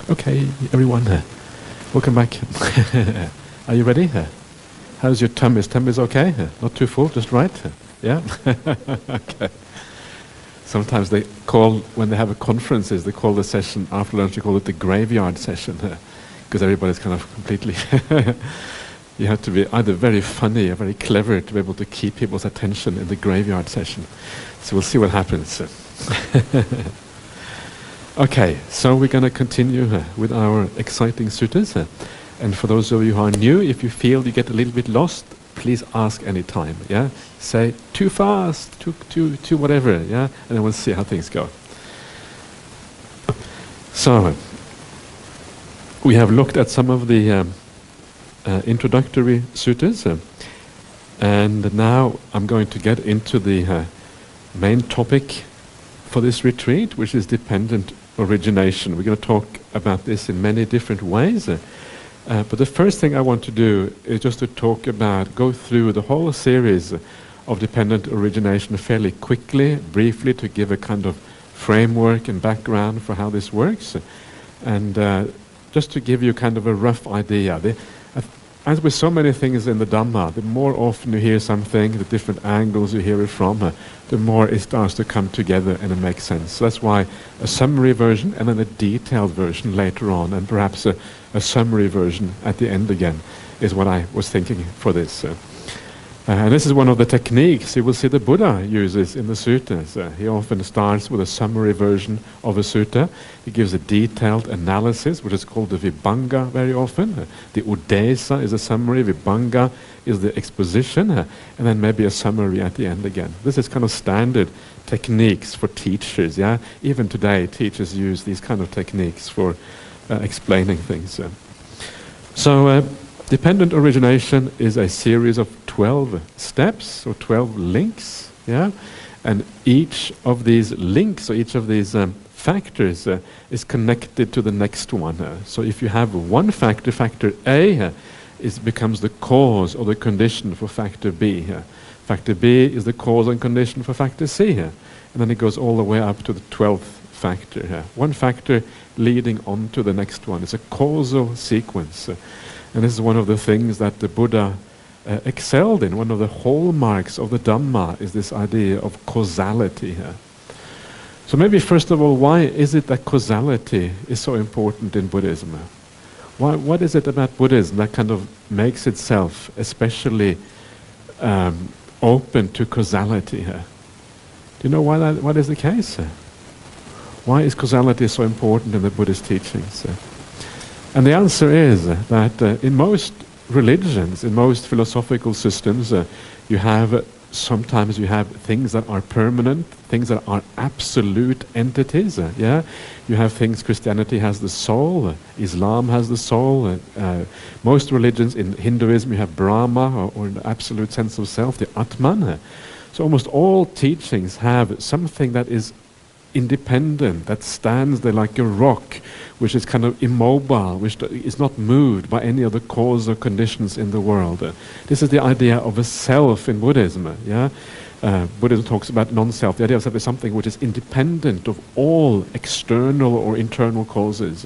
Okay, everyone, welcome back. Are you ready? How's your tummy? Is tummy okay? Not too full, just right? Yeah? Okay. Sometimes they call, when they have conferences, they call the session after lunch, they call it the graveyard session, because everybody's kind of completely... You have to be either very funny or very clever to be able to keep people's attention in the graveyard session. So we'll see what happens. Okay, so we're going to continue with our exciting suttas. And for those of you who are new, if you feel you get a little bit lost, please ask any time. Yeah, say too fast, too whatever. Yeah, and then we'll see how things go. So we have looked at some of the introductory suttas, and now I'm going to get into the main topic for this retreat, which is dependent origination. We're going to talk about this in many different ways, but the first thing I want to do is just to go through the whole series of dependent origination fairly quickly, briefly, to give a kind of framework and background for how this works, and just to give you kind of a rough idea. As with so many things in the Dhamma, the more often you hear something, the different angles you hear it from, the more it starts to come together and it makes sense. So that's why a summary version and then a detailed version later on, and perhaps a summary version at the end again, is what I was thinking for this. And this is one of the techniques you will see the Buddha uses in the suttas. He often starts with a summary version of a sutta. He gives a detailed analysis, which is called the Vibhanga very often. The Udesa is a summary, Vibhanga is the exposition, and then maybe a summary at the end again. This is kind of standard techniques for teachers. Yeah, even today teachers use these kind of techniques for explaining things. Dependent origination is a series of 12 steps or 12 links, yeah? And each of these links or each of these factors is connected to the next one. So if you have one factor, factor A, becomes the cause or the condition for factor B. Factor B is the cause and condition for factor C. And then it goes all the way up to the 12th factor. One factor leading on to the next one. It's a causal sequence. And this is one of the things that the Buddha excelled in. One of the hallmarks of the Dhamma is this idea of causality. So maybe first of all, why is it that causality is so important in Buddhism? What is it about Buddhism that kind of makes itself especially open to causality? Do you know why what is the case? Why is causality so important in the Buddhist teachings? And the answer is that in most religions, in most philosophical systems, sometimes you have things that are permanent, things that are absolute entities. Yeah, you have things. Christianity has the soul, Islam has the soul. Most religions, in Hinduism, you have Brahma, or in the absolute sense of self, the Atman. So almost all teachings have something that is independent, that stands there like a rock, which is kind of immobile, which is not moved by any other cause or conditions in the world. This is the idea of a self in Buddhism. Yeah, Buddhism talks about non-self. The idea of self is something which is independent of all external or internal causes,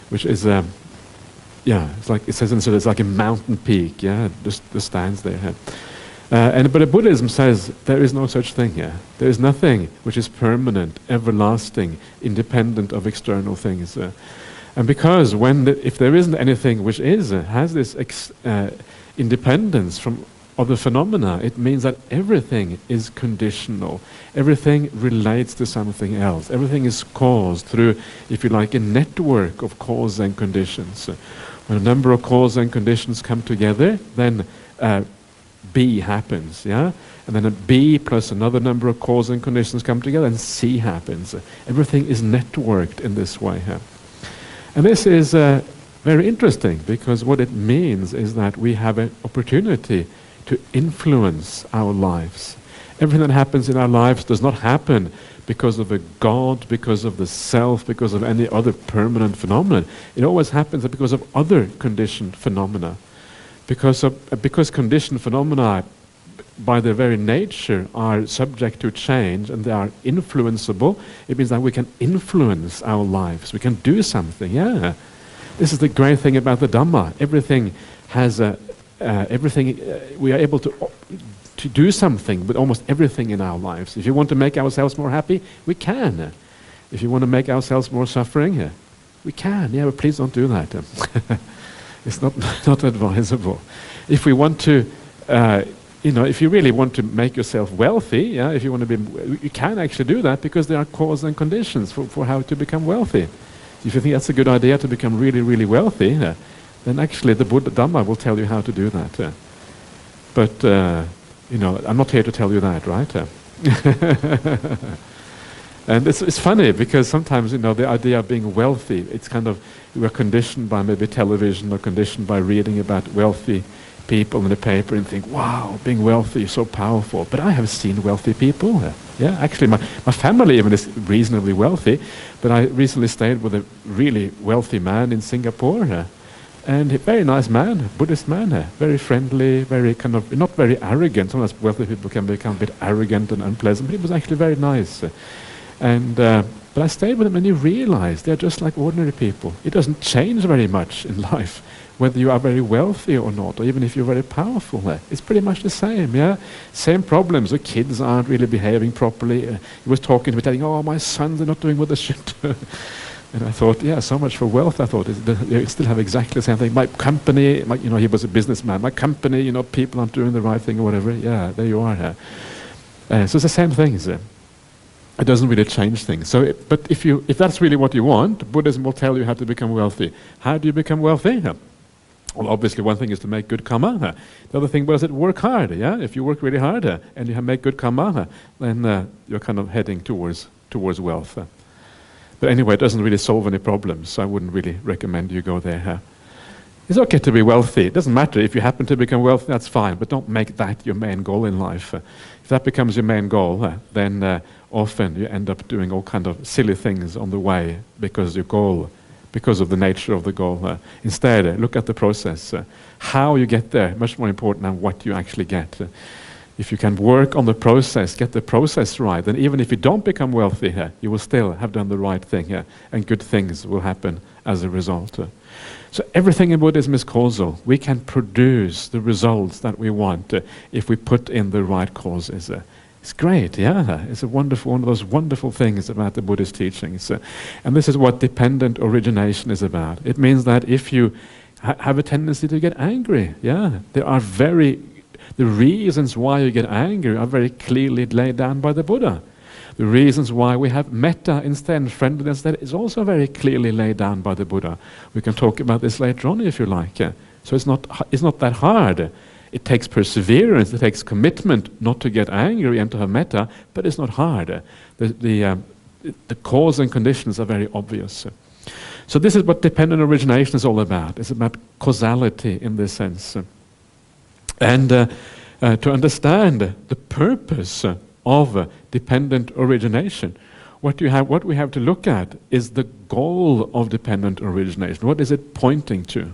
which is it's like it says in Sutta, it's like a mountain peak. Yeah, just stands there. But Buddhism says there is no such thing here. There is nothing which is permanent, everlasting, independent of external things. And because if there isn't anything which has this independence from other phenomena, it means that everything is conditional. Everything relates to something else. Everything is caused through, if you like, a network of cause and conditions. When a number of cause and conditions come together, then B happens, yeah? And then a B plus another number of cause and conditions come together and C happens. Everything is networked in this way. And this is very interesting, because what it means is that we have an opportunity to influence our lives. Everything that happens in our lives does not happen because of a God, because of the self, because of any other permanent phenomenon. It always happens because of other conditioned phenomena. Because conditioned phenomena by their very nature are subject to change and they are influenceable, it means that we can influence our lives. We can do something, yeah. This is the great thing about the Dhamma. Everything has we are able to do something with almost everything in our lives. If you want to make ourselves more happy, we can. If you want to make ourselves more suffering, we can. Yeah, but please don't do that. It's not advisable. If we want to, if you really want to make yourself wealthy, yeah, if you want to be, you can actually do that because there are causes and conditions for how to become wealthy. If you think that's a good idea to become really, really wealthy, then actually the Buddha Dhamma will tell you how to do that. But I'm not here to tell you that, right? And it's funny because sometimes, the idea of being wealthy, it's kind of, we're conditioned by maybe television or conditioned by reading about wealthy people in the paper and think, wow, being wealthy is so powerful. But I have seen wealthy people. Yeah, actually my family even is reasonably wealthy, but I recently stayed with a really wealthy man in Singapore. And a very nice man, Buddhist man, very friendly, very kind of, not very arrogant. Sometimes wealthy people can become a bit arrogant and unpleasant, but he was actually very nice. But I stayed with him and you realize they're just like ordinary people. It doesn't change very much in life, whether you are very wealthy or not, or even if you're very powerful. It's pretty much the same, yeah? Same problems. The kids aren't really behaving properly. He was talking to me, telling, oh, my sons are not doing what they should do. And I thought, yeah, so much for wealth. I thought, you still have exactly the same thing. My company, he was a businessman. My company, people aren't doing the right thing or whatever. Yeah, there you are. So it's the same things. It doesn't really change things. But if that's really what you want, Buddhism will tell you how to become wealthy. How do you become wealthy? Well, obviously, one thing is to make good karma. The other thing was to work hard. Yeah, if you work really hard and you make good karma, then you're kind of heading towards wealth. But anyway, it doesn't really solve any problems, so I wouldn't really recommend you go there. It's okay to be wealthy. It doesn't matter. If you happen to become wealthy, that's fine, but don't make that your main goal in life. If that becomes your main goal, then often you end up doing all kind of silly things on the way because of the nature of the goal. Instead, look at the process. How you get there, much more important than what you actually get. If you can work on the process, get the process right, then even if you don't become wealthy here, you will still have done the right thing here, and good things will happen as a result. So everything in Buddhism is causal. We can produce the results that we want if we put in the right causes. It's great, yeah. It's one of those wonderful things about the Buddhist teachings. And this is what dependent origination is about. It means that if you have a tendency to get angry, yeah, the reasons why you get angry are very clearly laid down by the Buddha. The reasons why we have metta instead, friendliness, that is also very clearly laid down by the Buddha. We can talk about this later on if you like. So it's not that hard. It takes perseverance, it takes commitment not to get angry and to have metta, but it's not hard. The cause and conditions are very obvious. So this is what dependent origination is all about. It's about causality in this sense. And to understand the purpose of dependent origination, what we have to look at is the goal of dependent origination. What is it pointing to?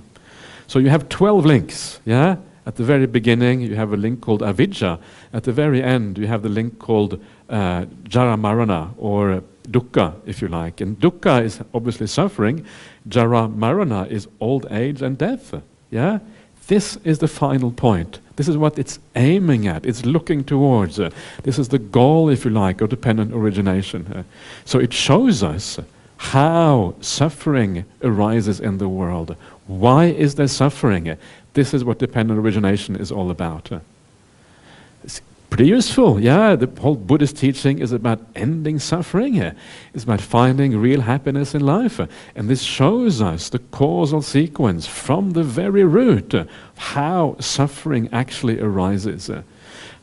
So you have 12 links, yeah? At the very beginning, you have a link called avidya. At the very end, you have the link called jara marana, or dukkha, if you like. And dukkha is obviously suffering. Jara marana is old age and death, yeah? This is the final point. This is what it's aiming at. It's looking towards. This is the goal, if you like, of dependent origination. So it shows us how suffering arises in the world. Why is there suffering? This is what dependent origination is all about. It's pretty useful, yeah. The whole Buddhist teaching is about ending suffering. It's about finding real happiness in life. And this shows us the causal sequence from the very root of how suffering actually arises.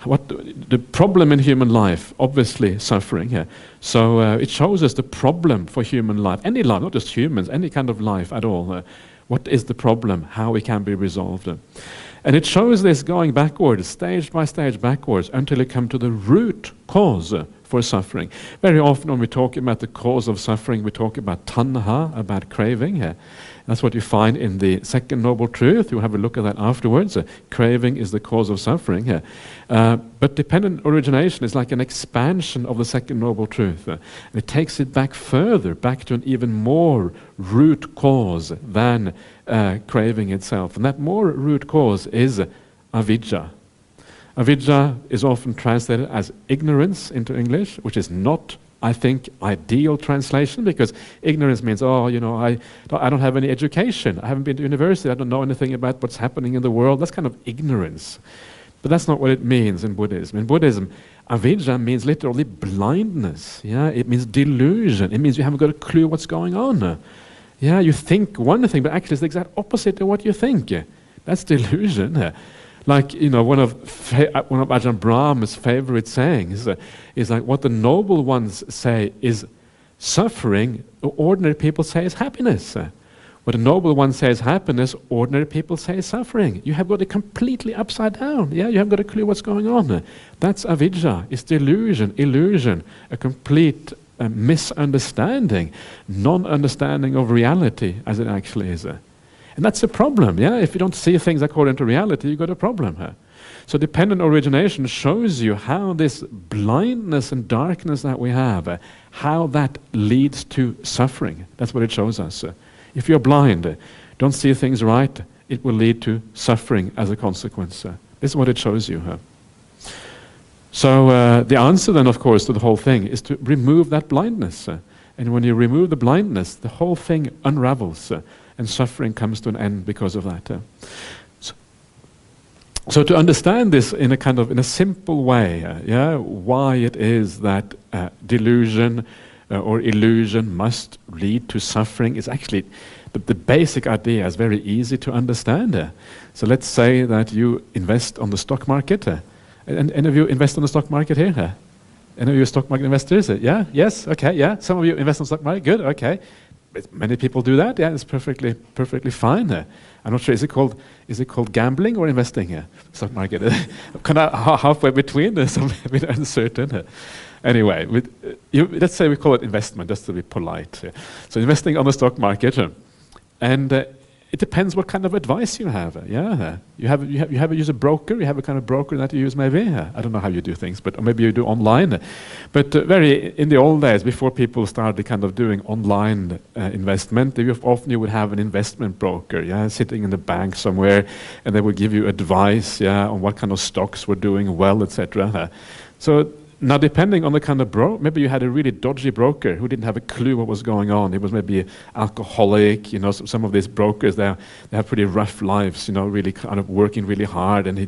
What the problem in human life, obviously suffering. So it shows us the problem for human life, any life, not just humans, any kind of life at all. What is the problem? How it can be resolved? And it shows this going backwards, stage by stage backwards, until it comes to the root cause for suffering. Very often when we talk about the cause of suffering, we talk about tanha, about craving. That's what you find in the second noble truth. You'll have a look at that afterwards. Craving is the cause of suffering. But dependent origination is like an expansion of the second noble truth. And it takes it back further, back to an even more root cause than craving itself. And that more root cause is avidya. Avidya is often translated as ignorance into English, which is not, I think, ideal translation, because ignorance means, I don't have any education, I haven't been to university, I don't know anything about what's happening in the world. That's kind of ignorance. But that's not what it means in Buddhism. In Buddhism, avidya means literally blindness. It means delusion. It means you haven't got a clue what's going on. You think one thing, but actually it's the exact opposite of what you think. That's delusion. Like, one of Ajahn Brahmali's favorite sayings is like, what the noble ones say is suffering, ordinary people say is happiness. What the noble ones say is happiness, ordinary people say is suffering. You have got it completely upside down. You haven't got a clue what's going on. That's avidya. It's delusion, illusion, a complete misunderstanding, non-understanding of reality as it actually is. And that's a problem, If you don't see things according to reality, you've got a problem. So dependent origination shows you how this blindness and darkness that we have, how that leads to suffering. That's what it shows us. If you're blind, don't see things right, it will lead to suffering as a consequence. This is what it shows you. So the answer then, of course, to the whole thing is to remove that blindness. And when you remove the blindness, the whole thing unravels. And suffering comes to an end because of that. So to understand this in a simple way, why it is that delusion or illusion must lead to suffering is actually the basic idea is very easy to understand. So let's say that you invest on the stock market. And any of you invest on the stock market here? Any of you stock market investors? Yeah? Yes? Okay, yeah. Some of you invest on the stock market? Good, okay. Many people do that. Yeah, it's perfectly fine. I'm not sure. Is it called gambling or investing? Stock market, kind of halfway between. So a bit uncertain. Anyway, let's say we call it investment, just to be polite. So investing on the stock market, and it depends what kind of advice you have. You use a broker. You have a kind of broker that you use, maybe. I don't know how you do things, but maybe you do online. But in the old days, before people started kind of doing online investment, often you would have an investment broker, sitting in the bank somewhere, and they would give you advice, on what kind of stocks were doing well, etc. So now, depending on the kind of maybe you had a really dodgy broker who didn't have a clue what was going on. He was maybe an alcoholic. Some of these brokers, they have pretty rough lives. Really kind of working really hard, and he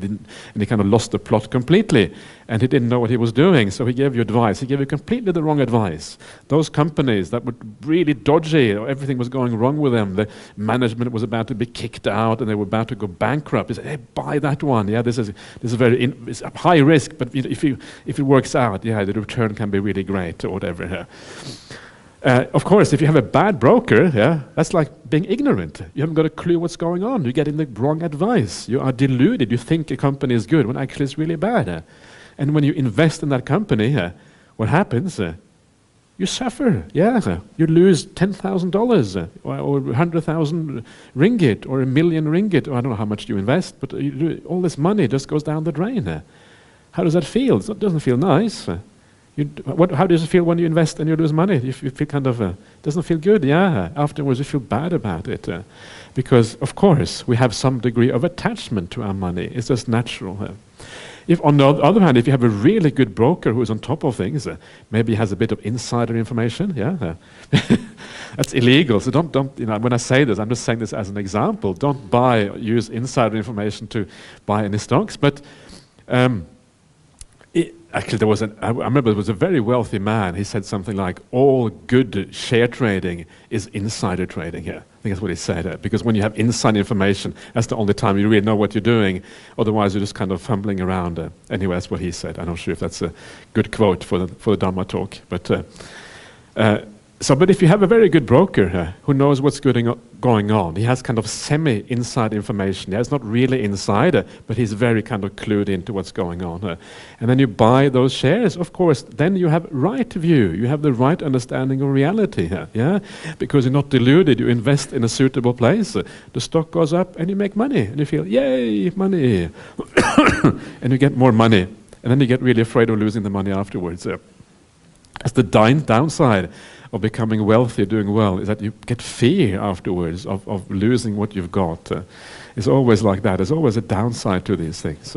kind of lost the plot completely, and he didn't know what he was doing. So he gave you advice. He gave you completely the wrong advice. Those companies that were really dodgy, everything was going wrong with them. The management was about to be kicked out, and they were about to go bankrupt. He said, "Hey, buy that one. This is it's a high risk, but if it works out, the return can be really great," or whatever. Of course, if you have a bad broker, that's like being ignorant. You haven't got a clue what's going on. You're getting the wrong advice. You are deluded. You think a company is good when actually it's really bad. And when you invest in that company, what happens? You suffer. You lose $10,000 or 100,000 ringgit or 1,000,000 ringgit. Or I don't know how much you invest, but all this money just goes down the drain. How does that feel? It doesn't feel nice. How does it feel when you invest and you lose money? You feel kind of, doesn't feel good, Afterwards you feel bad about it. Because, of course, we have some degree of attachment to our money. It's just natural. If, on the other hand, if you have a really good broker who is on top of things, maybe has a bit of insider information, that's illegal. So don't, when I say this, I'm just saying this as an example. Don't use insider information to buy any stocks. But actually, I remember there was a very wealthy man. He said something like, all good share trading is insider trading here. I think that's what he said. Because when you have inside information, that's the only time you really know what you're doing. Otherwise, you're just kind of fumbling around. Anyway, that's what he said. I'm not sure if that's a good quote for the Dhamma talk. But So, but if you have a very good broker who knows what's going on, he has kind of semi-inside information. He's not really inside, but he's very kind of clued into what's going on. And then you buy those shares, of course, then you have right view. You have the right understanding of reality, yeah? Because you're not deluded. You invest in a suitable place. The stock goes up and you make money. And you feel, yay, money. And you get more money. And then you get really afraid of losing the money afterwards. That's the downside of becoming wealthy, doing well, is that you get fear afterwards of losing what you've got. It's always like that. There's always a downside to these things.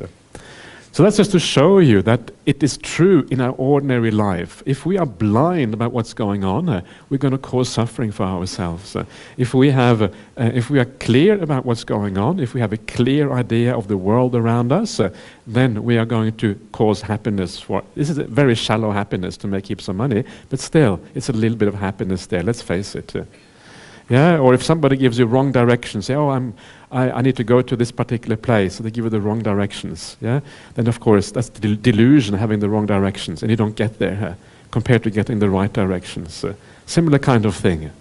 So that's just to show you that it is true in our ordinary life. If we are blind about what's going on, we're going to cause suffering for ourselves. If we are clear about what's going on, if we have a clear idea of the world around us, then we are going to cause happiness. This is a very shallow happiness to make heaps of money, but still, it's a little bit of happiness there. Let's face it. Yeah, or if somebody gives you wrong directions, say, oh, I need to go to this particular place, so they give you the wrong directions. Yeah, then of course that's the delusion, having the wrong directions, and you don't get there compared to getting the right directions. Similar kind of thing.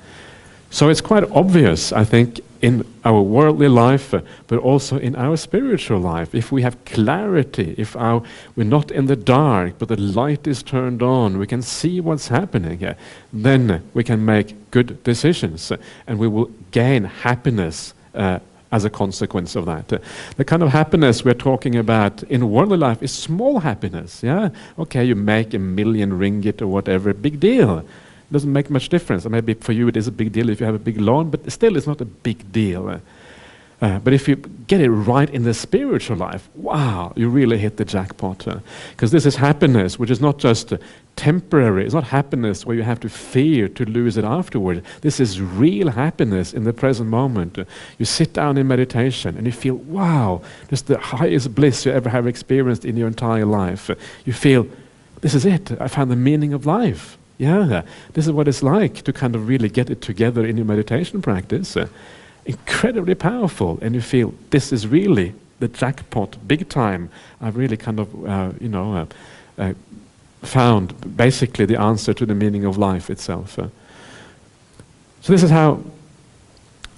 So it's quite obvious, I think, in our worldly life, but also in our spiritual life. If we have clarity, if we're not in the dark, but the light is turned on, we can see what's happening, then we can make good decisions, and we will gain happiness as a consequence of that. The kind of happiness we're talking about in worldly life is small happiness. Yeah, okay, you make 1 million ringgit or whatever, big deal. Doesn't make much difference. Or maybe for you it is a big deal if you have a big loan, but still it's not a big deal. But if you get it right in the spiritual life, wow, you really hit the jackpot. Because this is happiness, which is not just temporary. It's not happiness where you have to fear to lose it afterward. This is real happiness in the present moment. You sit down in meditation and you feel, wow, this is the highest bliss you ever have experienced in your entire life. You feel, this is it. I found the meaning of life. Yeah, this is what it's like to kind of really get it together in your meditation practice. Incredibly powerful, and you feel this is really the jackpot, big time. I've really kind of, found basically the answer to the meaning of life itself. So this is how,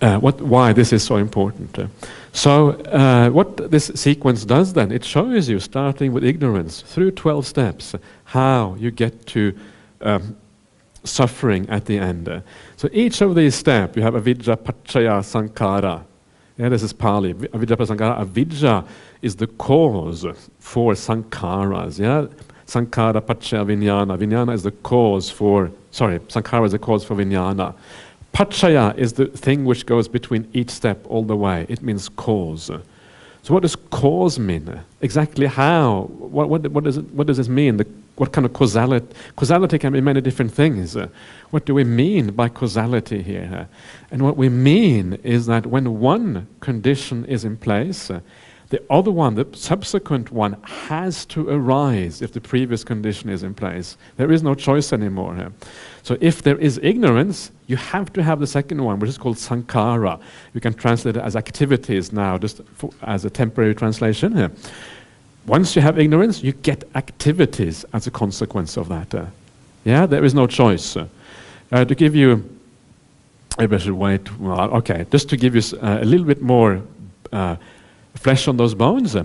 why this is so important. So what this sequence does then, it shows you, starting with ignorance, through 12 steps, how you get to suffering at the end. So each of these steps, you have avidya, paccaya, sankhara. Yeah, this is Pali. Avidya, sankhara. Avidya is the cause for sankharas. Yeah, sankhara, paccaya, vijnana. Vijnana is the cause for. Sankhara is the cause for vijnana. Paccaya is the thing which goes between each step all the way. It means cause. So what does cause mean? Exactly how? What does this mean? What kind of causality? Causality can be many different things. What do we mean by causality here? And what we mean is that when one condition is in place, the other one, the subsequent one, has to arise if the previous condition is in place. There is no choice anymore. So if there is ignorance, you have to have the second one, which is called sankhara. You can translate it as activities now, just as a temporary translation. Once you have ignorance, you get activities as a consequence of that. Yeah, there is no choice. To give you, maybe I should wait. Well, okay, just to give you a little bit more flesh on those bones.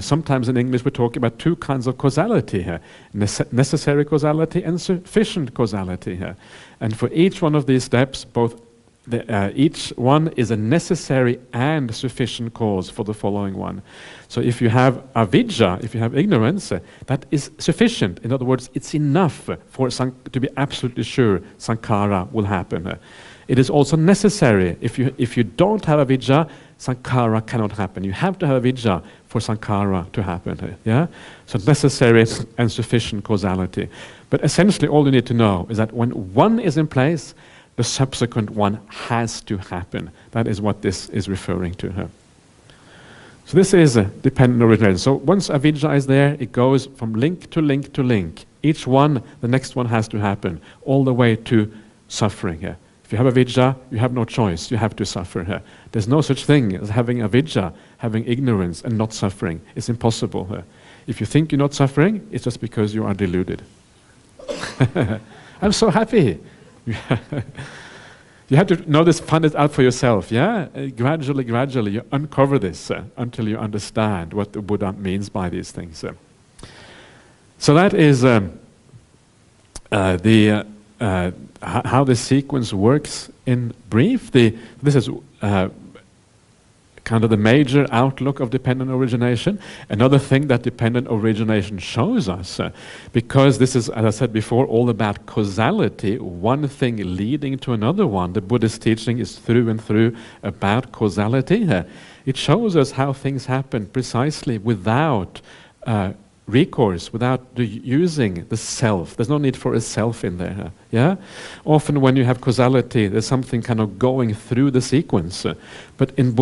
Sometimes in English we talk about two kinds of causality here: necessary causality and sufficient causality here. And for each one of these steps, each one is a necessary and sufficient cause for the following one. So if you have avidya, if you have ignorance, that is sufficient. In other words, it's enough for to be absolutely sure sankhara will happen. It is also necessary. If you don't have avidya, sankhara cannot happen. You have to have avidya for sankhara to happen. Yeah? So necessary and sufficient causality. But essentially all you need to know is that when one is in place, the subsequent one has to happen. That is what this is referring to. So this is dependent origination. So once avidya is there, it goes from link to link to link. Each one, the next one has to happen, all the way to suffering. If you have avidya, you have no choice. You have to suffer. There's no such thing as having avidya, having ignorance, and not suffering. It's impossible. If you think you're not suffering, it's just because you are deluded. I'm so happy. You have to notice, find it out for yourself, yeah? Gradually, you uncover this until you understand what the Buddha means by these things. So that is how the sequence works in brief. This is kind of the major outlook of dependent origination. Another thing that dependent origination shows us, because this is, as I said before, all about causality, one thing leading to another one. The Buddhist teaching is through and through about causality. It shows us how things happen precisely without recourse, without using the self. There's no need for a self in there. Yeah. Often when you have causality, there's something kind of going through the sequence. But in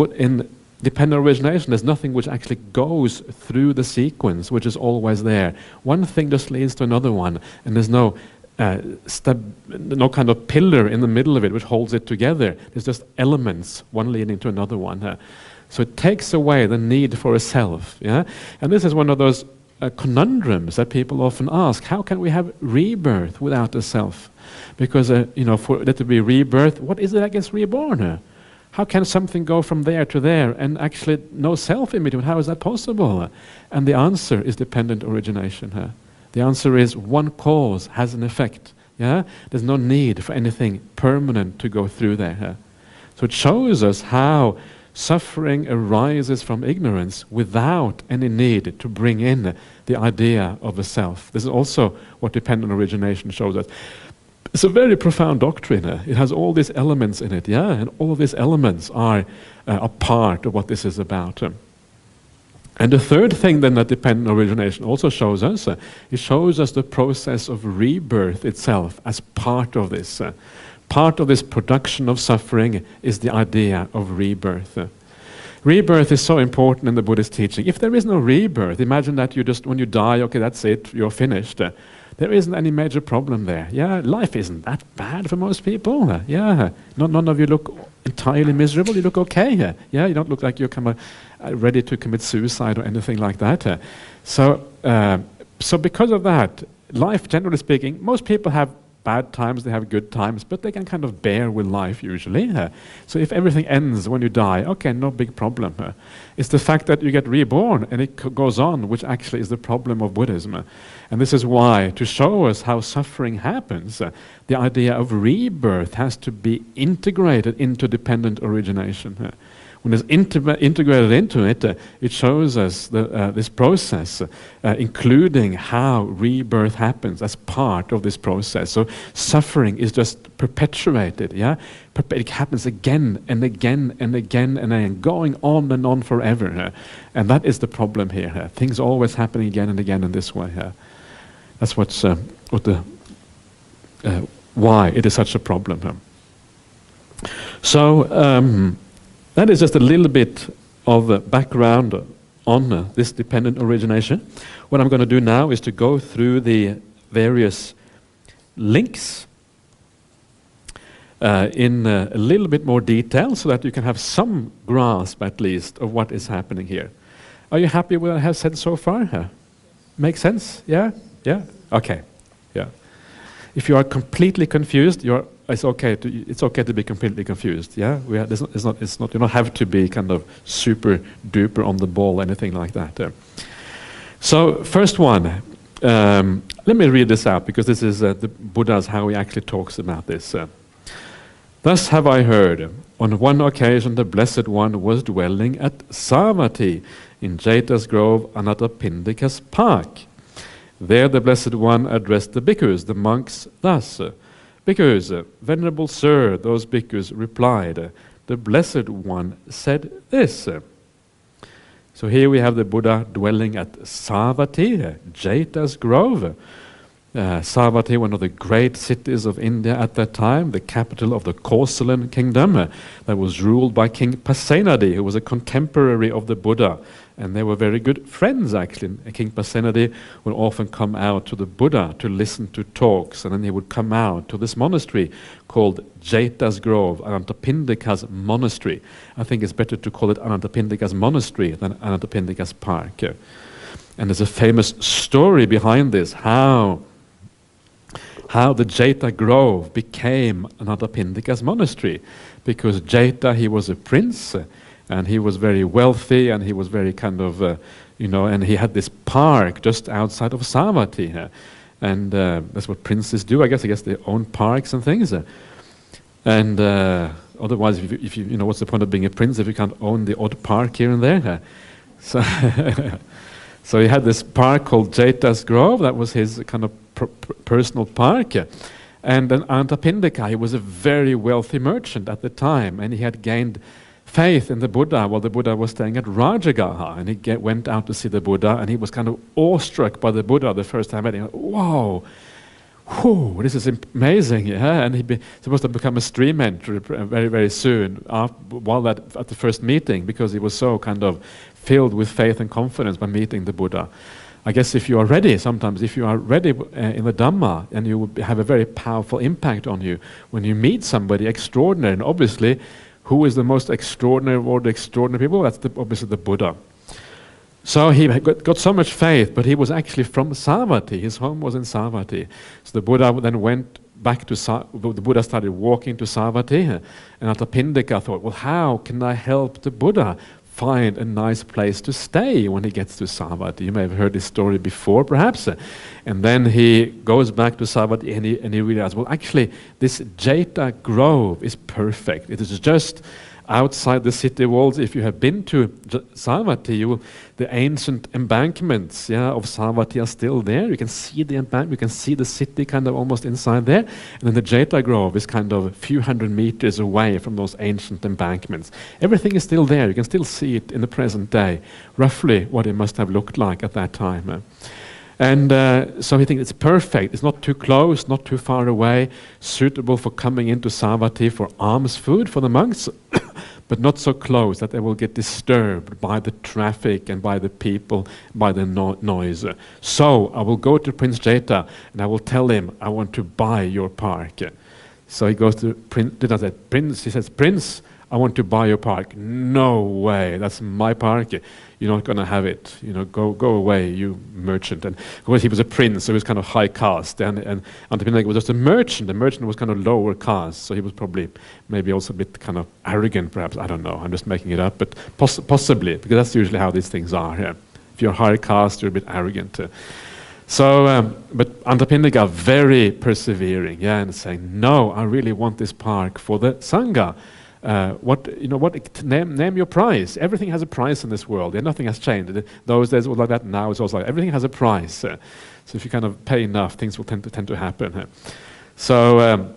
dependent origination, there's nothing which actually goes through the sequence, which is always there. One thing just leads to another one, and there's no kind of pillar in the middle of it which holds it together. There's just elements, one leading to another one. So it takes away the need for a self. Yeah, and this is one of those conundrums that people often ask. How can we have rebirth without a self? Because for there to be rebirth, what is it that gets reborn? How can something go from there to there and actually no self in between? How is that possible? And the answer is dependent origination. The answer is one cause has an effect. Yeah, there's no need for anything permanent to go through there. So it shows us how suffering arises from ignorance without any need to bring in the idea of a self. This is also what dependent origination shows us. It's a very profound doctrine. It has all these elements in it, yeah, and all of these elements are a part of what this is about. And the third thing then that dependent origination also shows us, it shows us the process of rebirth itself as part of this. Part of this production of suffering is the idea of rebirth. Rebirth is so important in the Buddhist teaching. If there is no rebirth, imagine that you just, when you die, okay, that's it, you're finished. There isn't any major problem there. Yeah, life isn't that bad for most people. Yeah, none of you look entirely miserable. You look okay. Yeah, you don't look like you're kind of ready to commit suicide or anything like that. So because of that, life, generally speaking, most people have bad times, they have good times, but they can kind of bear with life usually. So if everything ends when you die, okay, no big problem. It's the fact that you get reborn and it goes on, which actually is the problem of Buddhism. And this is why, to show us how suffering happens, the idea of rebirth has to be integrated into dependent origination. When it's integrated into it, it shows us this process, including how rebirth happens as part of this process. So suffering is just perpetuated, yeah? It happens again and again and again and again, going on and on forever. And that is the problem here. Things always happening again and again in this way. That's why it is such a problem. So, that is just a little bit of background on this dependent origination. What I'm going to do now is to go through the various links in a little bit more detail so that you can have some grasp at least of what is happening here. Are you happy with what I have said so far? Make sense? Yeah? Yeah? Okay. Yeah. If you are completely confused, it's okay to be completely confused. Yeah, you don't have to be kind of super duper on the ball, anything like that. So first one, let me read this out because this is the Buddha's how he actually talks about this. Thus have I heard, on one occasion the Blessed One was dwelling at Savatthi in Jeta's Grove, Anathapindika's Park. There the Blessed One addressed the bhikkhus, the monks, thus: Bhikkhus, Venerable Sir, those bhikkhus replied, the Blessed One said this. So here we have the Buddha dwelling at Savatthi, Jeta's Grove. Savatthi, one of the great cities of India at that time, the capital of the Kosalan kingdom, that was ruled by King Pasenadi, who was a contemporary of the Buddha. And they were very good friends, actually. King Pasenadi would often come out to the Buddha to listen to talks, and then he would come out to this monastery called Jeta's Grove, Anathapindika's monastery. I think it's better to call it Anathapindika's monastery than Anathapindika's park. And there's a famous story behind this, how how the Jeta Grove became Anathapindika's monastery. Because Jeta, he was a prince, and he was very wealthy, and he was very kind of, and he had this park just outside of Savatthi. And that's what princes do, I guess. They own parks and things. And otherwise, if you what's the point of being a prince if you can't own the odd park here and there? So, so he had this park called Jeta's Grove. That was his kind of personal park. And then Anathapindika, he was a very wealthy merchant at the time, and he had gained faith in the Buddha while the Buddha was staying at Rajagaha. And he went out to see the Buddha, and he was kind of awestruck by the Buddha the first time. And he went, "Whoa! Whew, this is amazing!" Yeah, and he's supposed to become a stream entry very, very soon. At the first meeting, because he was so kind of filled with faith and confidence by meeting the Buddha. I guess if you are ready, sometimes if you are ready in the Dhamma, and you will have a very powerful impact on you when you meet somebody extraordinary. And obviously, who is the most extraordinary of all the extraordinary people? That's obviously the Buddha. So he got so much faith, but he was actually from Savatthi. His home was in Savatthi. So the Buddha then went back to the Buddha started walking to Savatthi, and Anathapindika thought, well, how can I help the Buddha find a nice place to stay when he gets to Savatthi? You may have heard this story before, perhaps. And then he goes back to Savatthi, and he realizes, well, actually, this Jeta Grove is perfect. It is just outside the city walls. If you have been to Savatthi, the ancient embankments of Savatthi are still there. You can see the embankment, you can see the city kind of almost inside there. And then the Jeta Grove is kind of a few hundred meters away from those ancient embankments. Everything is still there. You can still see it in the present day, roughly what it must have looked like at that time. And so he thinks it's perfect. It's not too close, not too far away, suitable for coming into Savatthi for alms food for the monks, but not so close that they will get disturbed by the traffic and by the people, by the noise. So I will go to Prince Jeta and I will tell him I want to buy your park. So he goes to Prince. He says, "Prince, I want to buy your park." "No way, that's my park. You're not going to have it. Go away, you merchant." And of course, he was a prince, so he was kind of high caste. And Anathapindika was just a merchant. The merchant was kind of lower caste, so he was probably maybe also a bit kind of arrogant, perhaps. I don't know. I'm just making it up, but possibly, because that's usually how these things are. Yeah. If you're high caste, you're a bit arrogant. But Anathapindika very persevering, and saying, "No, I really want this park for the Sangha. Name your price. Everything has a price in this world. Nothing has changed. Those days it was like that. Now it's also like everything has a price. So if you kind of pay enough, things will tend to happen." So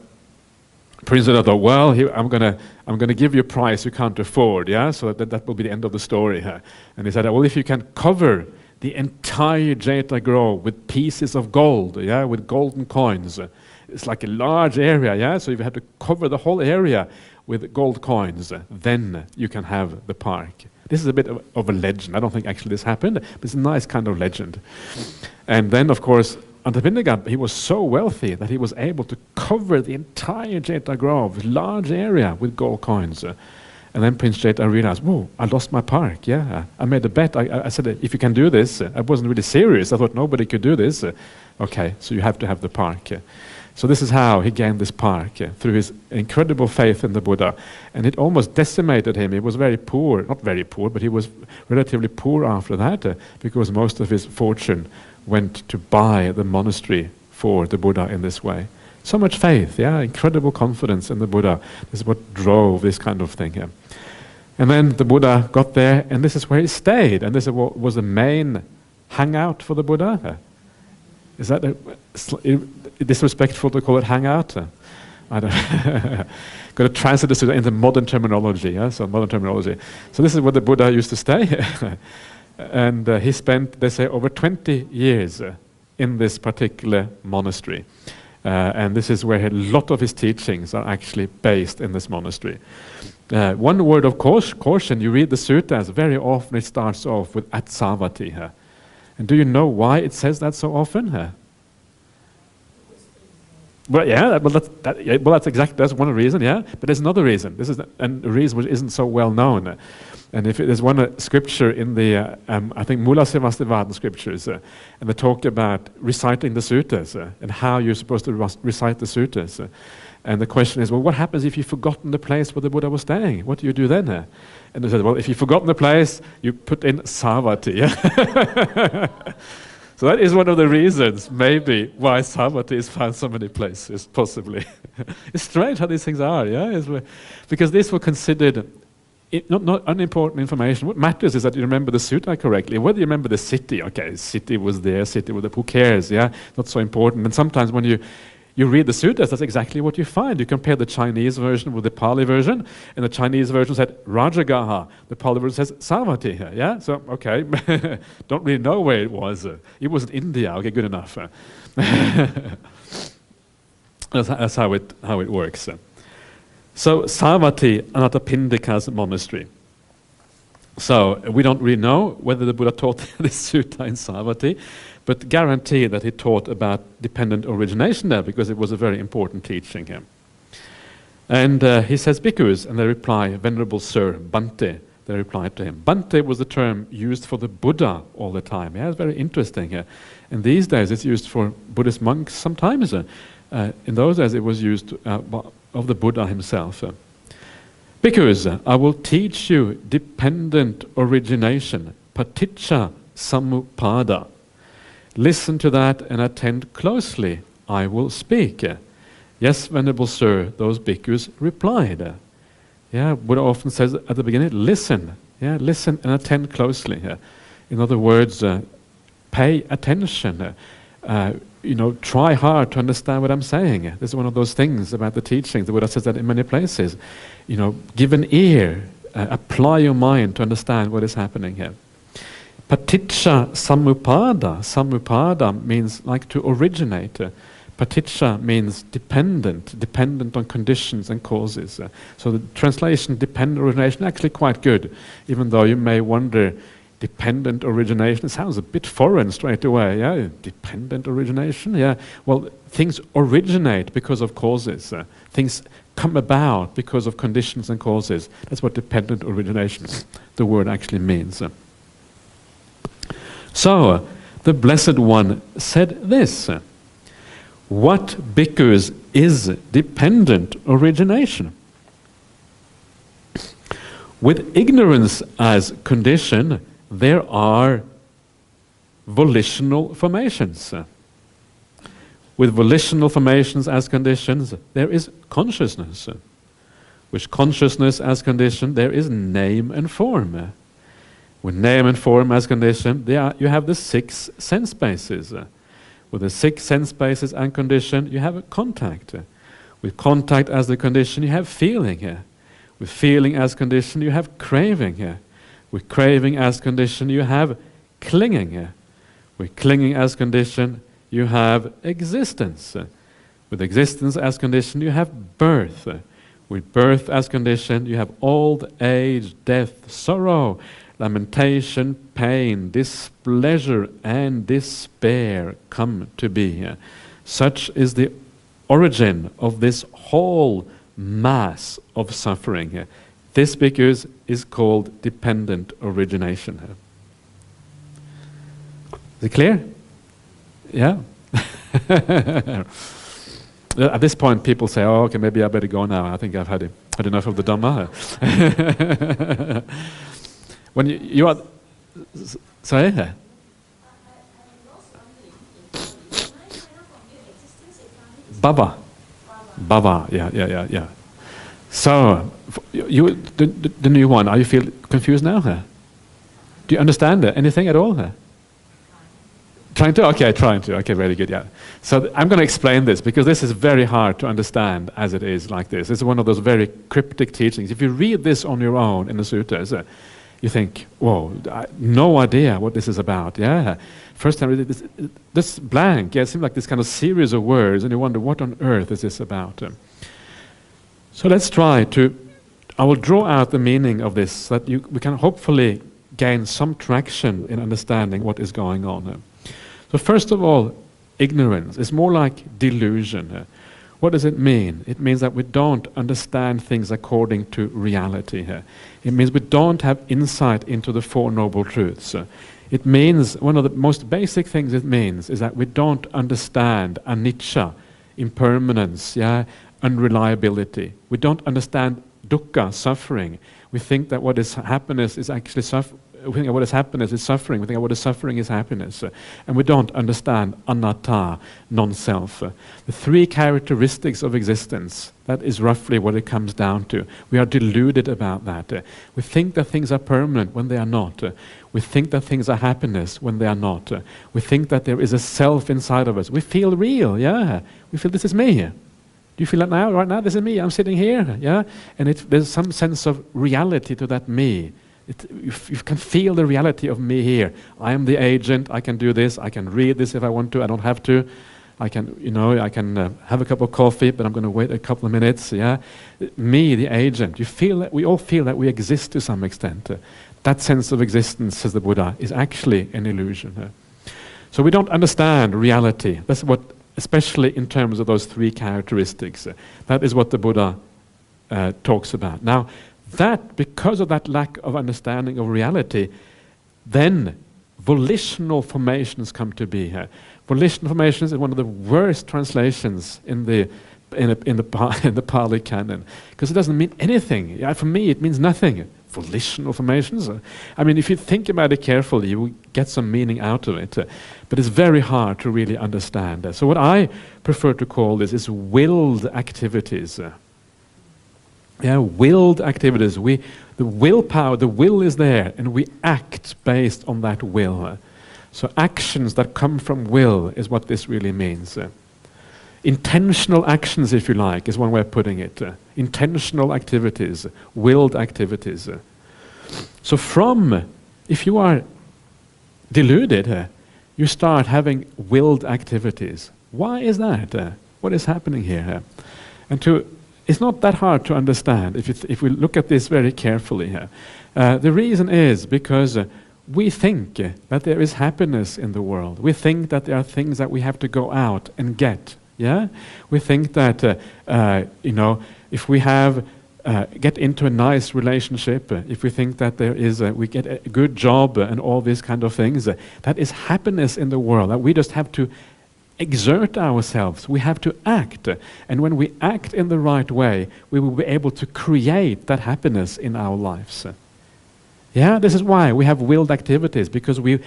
Prince Jeta thought, "Well, I'm gonna give you a price you can't afford. Yeah, so that will be the end of the story." And he said, "Well, if you can cover the entire Jeta Grove with pieces of gold, with golden coins." It's like a large area, so if you have to cover the whole area with gold coins, then you can have the park. This is a bit of a legend. I don't think actually this happened, but it's a nice kind of legend. And then, of course, Anathapindika, he was so wealthy that he was able to cover the entire Jeta Grove, large area, with gold coins. And then Prince Jeta realized, whoa, I lost my park. I made a bet. I said, if you can do this, I wasn't really serious. I thought nobody could do this. Okay, so you have to have the park. So this is how he gained this park, through his incredible faith in the Buddha. And it almost decimated him. He was very poor, not very poor, but he was relatively poor after that, because most of his fortune went to buy the monastery for the Buddha in this way. So much faith, incredible confidence in the Buddha. This is what drove this kind of thing. And then the Buddha got there, and this is where he stayed. And this was the main hangout for the Buddha. Is that disrespectful to call it hangout? I don't got to translate this into modern terminology. So modern terminology. So this is where the Buddha used to stay, and he spent, they say, over 20 years in this particular monastery, and this is where a lot of his teachings are actually based in this monastery. One word of caution: you read the suttas, very often it starts off with "at Savatthi." And do you know why it says that so often? Well, yeah, that's one reason, yeah. But there's another reason. This is a reason which isn't so well known. And if there's one scripture in the, I think Mula Sevastavadan scriptures, and they talk about reciting the suttas and how you're supposed to recite the suttas. And the question is, well, what happens if you've forgotten the place where the Buddha was staying? What do you do then? And they said, well, if you've forgotten the place, you put in Savatthi. Yeah? So that is one of the reasons, maybe, why Savatthi is found so many places, possibly. It's strange how these things are, yeah? Because these were considered not unimportant information. What matters is that you remember the sutta correctly. Whether you remember the city, okay, city was there, city was there, who cares, yeah? Not so important. And sometimes when you read the suttas, that's exactly what you find. You compare the Chinese version with the Pali version, and the Chinese version said Rajagaha, the Pali version says Savatthi, yeah? So, okay, don't really know where it was. It was in India, okay, good enough. That's how it works. So, Savatthi, Anathapindika's monastery. So, we don't really know whether the Buddha taught this sutta in Savatthi, but guarantee that he taught about dependent origination there, because it was a very important teaching here. And he says, bhikkhus, and they reply, Venerable Sir, Bhante, they replied to him. Bhante was the term used for the Buddha all the time. Yeah, it's very interesting here. And these days it's used for Buddhist monks sometimes. In those days it was used of the Buddha himself. Bhikkhus, I will teach you dependent origination, paticca samuppada. Listen to that and attend closely. I will speak. Yes, Venerable Sir, those bhikkhus replied. Yeah, Buddha often says at the beginning, listen. Yeah, listen and attend closely. In other words, pay attention. Try hard to understand what I'm saying. This is one of those things about the teachings. The Buddha says that in many places. Give an ear. Apply your mind to understand what is happening here. Paticca samuppada. Samuppada means like to originate. Paticca means dependent on conditions and causes. So the translation dependent origination actually quite good, even though you may wonder, dependent origination, it sounds a bit foreign straight away. Yeah, dependent origination. Yeah, well, things originate because of causes. Things come about because of conditions and causes. That's what dependent origination, the word actually means. So, the Blessed One said this. What bhikkhus is dependent origination? With ignorance as condition, there are volitional formations. With volitional formations as conditions, there is consciousness. With consciousness as condition, there is name and form. With name and form as condition, you have the 6 sense bases. With the 6 sense bases and condition, you have a contact. With contact as the condition, you have feeling. With feeling as condition, you have craving. With craving as condition, you have clinging. With clinging as condition, you have existence. With existence as condition, you have birth. With birth as condition, you have old age, death, sorrow, lamentation, pain, displeasure, and despair come to be. Such is the origin of this whole mass of suffering. This bhikkhus is called dependent origination. Is it clear? Yeah? At this point people say, oh, okay, maybe I better go now. I think I've had enough of the Dhamma. When you are... Sorry? Baba. Baba, yeah. So, the new one, are you feel confused now? Do you understand anything at all? Trying to? Okay, trying to. Okay, very good, yeah. So I'm going to explain this because this is very hard to understand as it is like this. It's one of those very cryptic teachings. If you read this on your own in the suttas, you think, whoa, no idea what this is about. Yeah, first time I read this blank. Yeah, it seems like this kind of series of words, and you wonder what on earth is this about. So let's try to. I will draw out the meaning of this so that we can hopefully gain some traction in understanding what is going on. So first of all, ignorance is more like delusion. What does it mean? It means that we don't understand things according to reality here. It means we don't have insight into the Four Noble Truths. It means, one of the most basic things it means is that we don't understand anicca, impermanence, unreliability. We don't understand dukkha, suffering. We think that what is happiness is actually suffering. We think that what is happiness is suffering. We think that what is suffering is happiness. And we don't understand anatta, non-self. The three characteristics of existence, that is roughly what it comes down to. We are deluded about that. We think that things are permanent when they are not. We think that things are happiness when they are not. We think that there is a self inside of us. We feel real, We feel this is me. Do you feel that now? Right now, this is me. I'm sitting here, And there's some sense of reality to that me. You can feel the reality of me here. I am the agent. I can do this. I can read this if I want to. I don't have to. I can, have a cup of coffee, but I'm going to wait a couple of minutes. Me, the agent. You feel that we all feel that we exist to some extent. That sense of existence, says the Buddha, is actually an illusion. So we don't understand reality. That's what, especially in terms of those three characteristics. That is what the Buddha talks about. Now, because of that lack of understanding of reality, then volitional formations come to be here. Volitional formations is one of the worst translations in the Pali Canon, because it doesn't mean anything. For me, it means nothing. Volitional formations. I mean, if you think about it carefully, you will get some meaning out of it. But it's very hard to really understand. So what I prefer to call this is willed activities. Willed activities. The willpower, the will is there, and we act based on that will. So actions that come from will is what this really means. Intentional actions, if you like, is one way of putting it. Intentional activities, willed activities. So if you are deluded, you start having willed activities. Why is that? What is happening here? It's not that hard to understand if we look at this very carefully here. The reason is because we think that there is happiness in the world. We think that there are things that we have to go out and get. We think that if we get into a nice relationship, if we think that we get a good job and all these kind of things, that is happiness in the world. That we just have to exert ourselves. We have to act. And when we act in the right way, we will be able to create that happiness in our lives. This is why we have willed activities, because we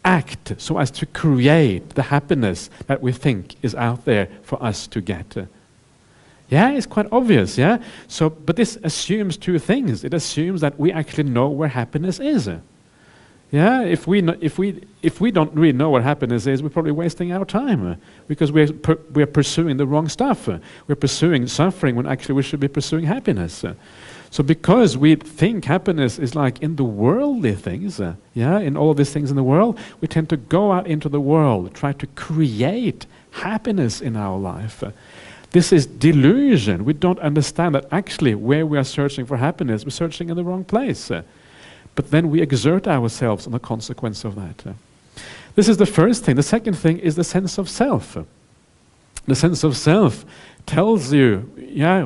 act so as to create the happiness that we think is out there for us to get. It's quite obvious, but this assumes two things. It assumes that we actually know where happiness is. If we don't really know what happiness is, we're probably wasting our time, because we're pursuing the wrong stuff. We're pursuing suffering when actually we should be pursuing happiness. So because we think happiness is like in the worldly things, in all of these things in the world, we tend to go out into the world, try to create happiness in our life. This is delusion. We don't understand that actually where we are searching for happiness, we're searching in the wrong place. But then we exert ourselves on the consequence of that. This is the first thing. The second thing is the sense of self. The sense of self tells you,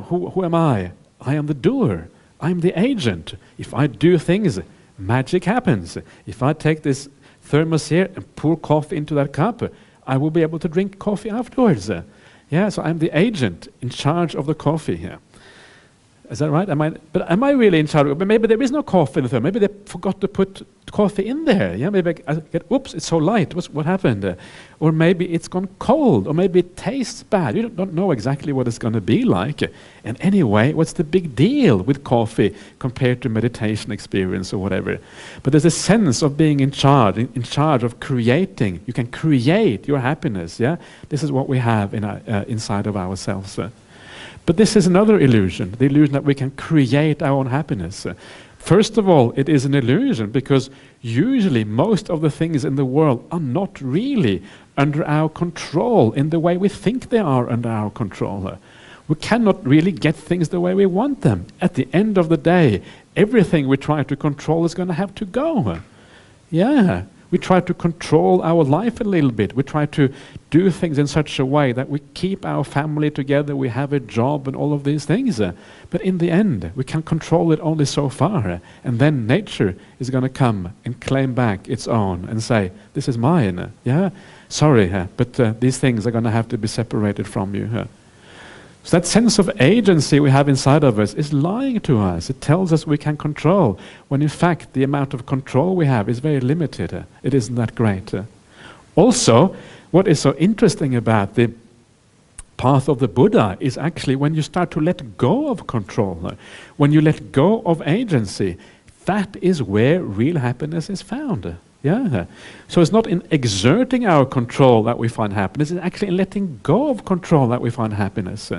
who am I? I am the doer. I'm the agent. If I do things, magic happens. If I take this thermos here and pour coffee into that cup, I will be able to drink coffee afterwards. So I'm the agent in charge of the coffee here. Is that right? Am I really in charge? Maybe there is no coffee in the thermos. Maybe they forgot to put coffee in there. Maybe I get, oops, it's so light. What happened? Or maybe it's gone cold. Or maybe it tastes bad. You don't know exactly what it's going to be like. And anyway, what's the big deal with coffee compared to meditation experience or whatever? But there's a sense of being in charge of creating. You can create your happiness. This is what we have inside of ourselves. But this is another illusion, the illusion that we can create our own happiness. First of all, it is an illusion because usually most of the things in the world are not really under our control in the way we think they are under our control. We cannot really get things the way we want them. At the end of the day, everything we try to control is going to have to go. We try to control our life a little bit. We try to do things in such a way that we keep our family together, we have a job and all of these things. But in the end, we can control it only so far. And then nature is going to come and claim back its own and say, this is mine. Yeah, sorry, but these things are going to have to be separated from you. So that sense of agency we have inside of us is lying to us. It tells us we can control, when in fact the amount of control we have is very limited. It isn't that great. Also, what is so interesting about the path of the Buddha is actually when you start to let go of control, when you let go of agency, that is where real happiness is found. Yeah. So it's not in exerting our control that we find happiness, it's actually in letting go of control that we find happiness.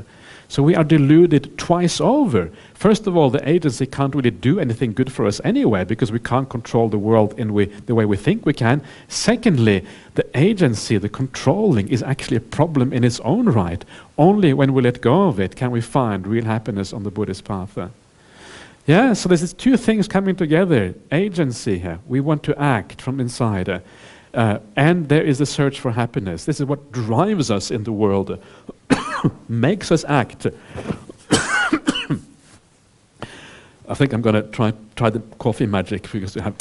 So we are deluded twice over. First of all, the agency can't really do anything good for us anyway, because we can't control the world in the way we think we can. Secondly, the agency, the controlling, is actually a problem in its own right. Only when we let go of it can we find real happiness on the Buddhist path. Yeah, so there's these two things coming together. Agency here, we want to act from inside. And there is the search for happiness. This is what drives us in the world, makes us act. I think I'm going to try the coffee magic, because you have...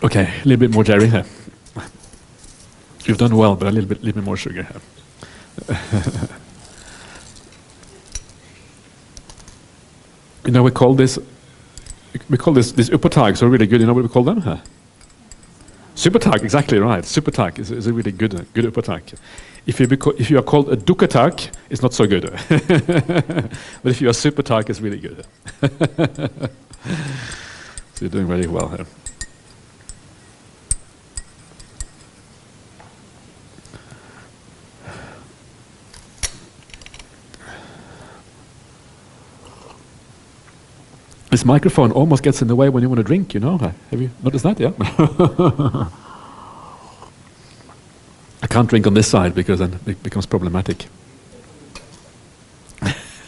Okay, a little bit more Jerry here. You've done well, but a little bit more sugar here. You know, we call this upatag, so really good. You know what we call them? Supertag, exactly right. Supertag is a really good upatag. If you are called a dukkatag, it's not so good. But if you are supertag, it's really good. So you're doing very well here. This microphone almost gets in the way when you want to drink, you know. Have you noticed that? Yeah. I can't drink on this side because then it becomes problematic.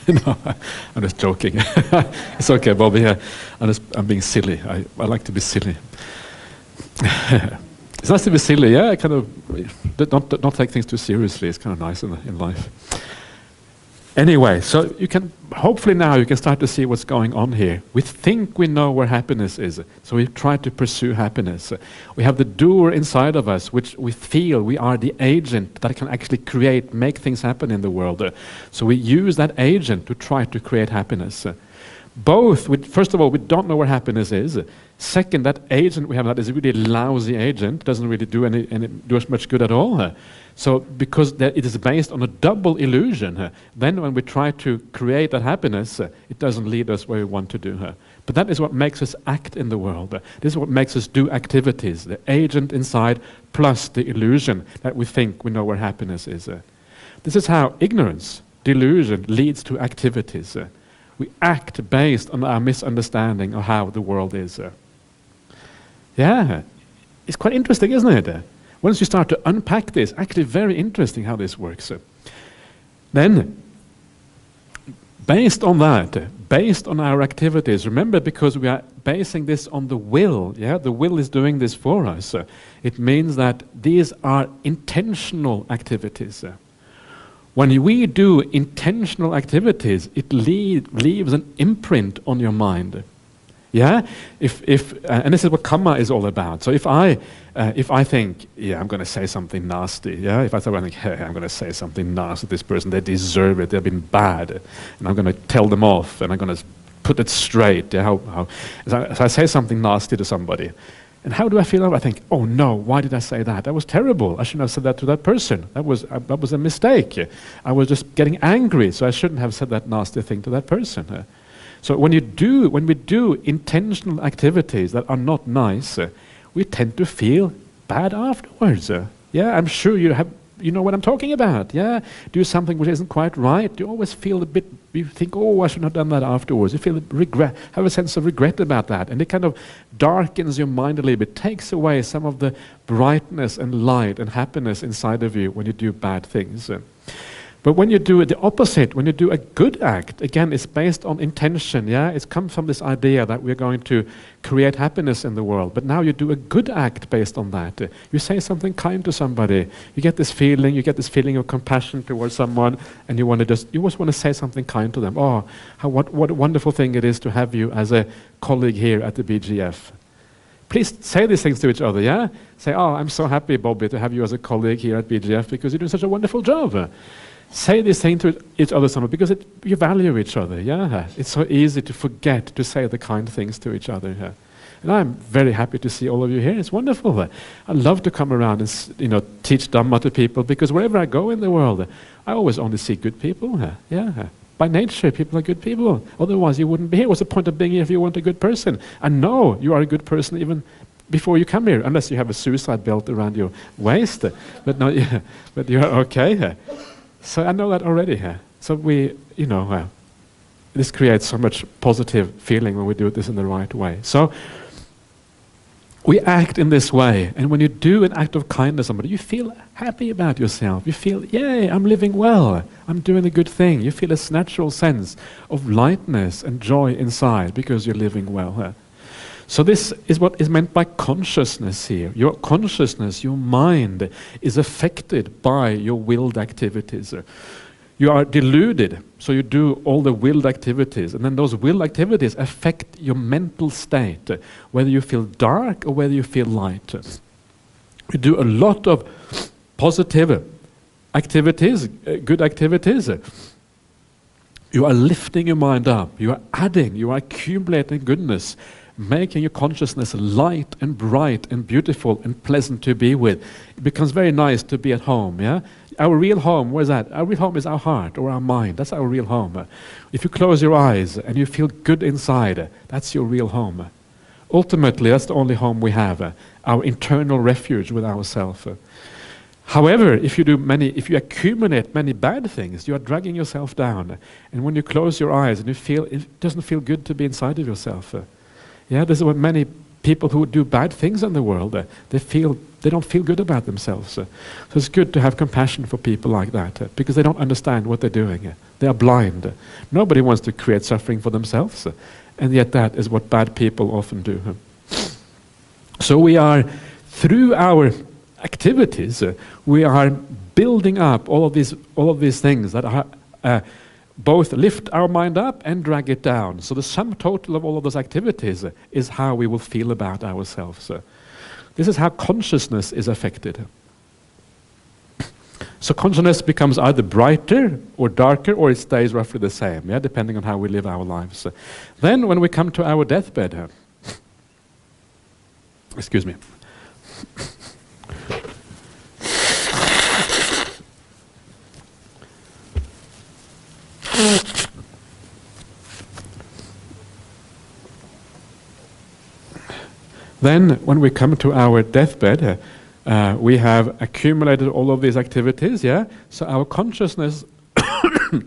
No, I'm just joking. It's okay, Bobby. I'm being silly. I like to be silly. It's nice to be silly, yeah. I kind of not take things too seriously. It's kind of nice in life. Anyway, so you can hopefully now you can start to see what's going on here. We think we know where happiness is, so we try to pursue happiness. We have the doer inside of us, which we feel we are the agent that can actually make things happen in the world. So we use that agent to try to create happiness. First of all, we don't know where happiness is. Second, that agent we have that is a really lousy agent, doesn't really do us much good at all. So because it is based on a double illusion, then when we try to create that happiness, it doesn't lead us where we want to do. But that is what makes us act in the world. This is what makes us do activities, the agent inside plus the illusion that we think we know where happiness is. This is how ignorance, delusion, leads to activities. We act based on our misunderstanding of how the world is. Yeah, it's quite interesting, isn't it? Once you start to unpack this, actually very interesting how this works. Then, based on that, based on our activities, remember, because we are basing this on the will, yeah, the will is doing this for us. It means that these are intentional activities. When we do intentional activities, it leaves an imprint on your mind. Yeah, and this is what karma is all about. So if I think, yeah, I'm going to say something nasty. Yeah, if I think, hey, I'm going to say something nasty to this person, they deserve it. They've been bad, and I'm going to tell them off, and I'm going to put it straight. Yeah, so I say something nasty to somebody, and how do I feel? I think, oh no, why did I say that? That was terrible. I shouldn't have said that to that person. That was a mistake. I was just getting angry, so I shouldn't have said that nasty thing to that person. So when we do intentional activities that are not nice, we tend to feel bad afterwards. Yeah, I'm sure you have you know what I'm talking about, yeah? Do something which isn't quite right, you always feel a bit, you think, oh, I should have done that afterwards. You feel regret, have a sense of regret about that. And it kind of darkens your mind a little bit, takes away some of the brightness and light and happiness inside of you when you do bad things. But when you do the opposite, when you do a good act, again, it's based on intention, yeah? It's come from this idea that we're going to create happiness in the world. But now you do a good act based on that. You say something kind to somebody. You get this feeling of compassion towards someone, and you just want to say something kind to them. Oh, what a wonderful thing it is to have you as a colleague here at the BGF. Please say these things to each other, yeah? Say, oh, I'm so happy, Bobby, to have you as a colleague here at BGF because you're doing such a wonderful job. Say this thing to each other somewhere because you value each other, yeah? It's so easy to forget to say the kind things to each other. Yeah? And I'm very happy to see all of you here. It's wonderful. I love to come around and teach Dhamma to people because wherever I go in the world, I always only see good people. Yeah. By nature, people are good people. Otherwise, you wouldn't be here. What's the point of being here if you weren't a good person? I know you are a good person even before you come here, unless you have a suicide belt around your waist. But no, yeah, but you're okay. So I know that already here. So this creates so much positive feeling when we do this in the right way. So we act in this way, and when you do an act of kindness to somebody, you feel happy about yourself. You feel, yay, I'm living well. I'm doing a good thing. You feel this natural sense of lightness and joy inside because you're living well. So this is what is meant by consciousness here. Your consciousness, your mind, is affected by your willed activities. You are deluded, so you do all the willed activities, and then those willed activities affect your mental state, whether you feel dark or whether you feel light. You do a lot of positive activities, good activities. You are lifting your mind up, you are adding, you are accumulating goodness, making your consciousness light and bright and beautiful and pleasant to be with. It becomes very nice to be at home, yeah? Our real home, where's that? Our real home is our heart or our mind. That's our real home. If you close your eyes and you feel good inside, that's your real home. Ultimately, that's the only home we have, our internal refuge with ourselves. However, if you accumulate many bad things, you are dragging yourself down. And when you close your eyes and you feel, it doesn't feel good to be inside of yourself. Yeah, this is what many people who do bad things in the world, they don't feel good about themselves. So it's good to have compassion for people like that, because they don't understand what they're doing. They are blind. Nobody wants to create suffering for themselves, and yet that is what bad people often do. So we are, through our activities, we are building up all of these things that are both lift our mind up and drag it down. So the sum total of all of those activities is how we will feel about ourselves. This is how consciousness is affected. So consciousness becomes either brighter or darker, or it stays roughly the same, yeah, depending on how we live our lives. Then when we come to our deathbed, excuse me. Then, when we come to our deathbed, we have accumulated all of these activities, yeah? So our consciousness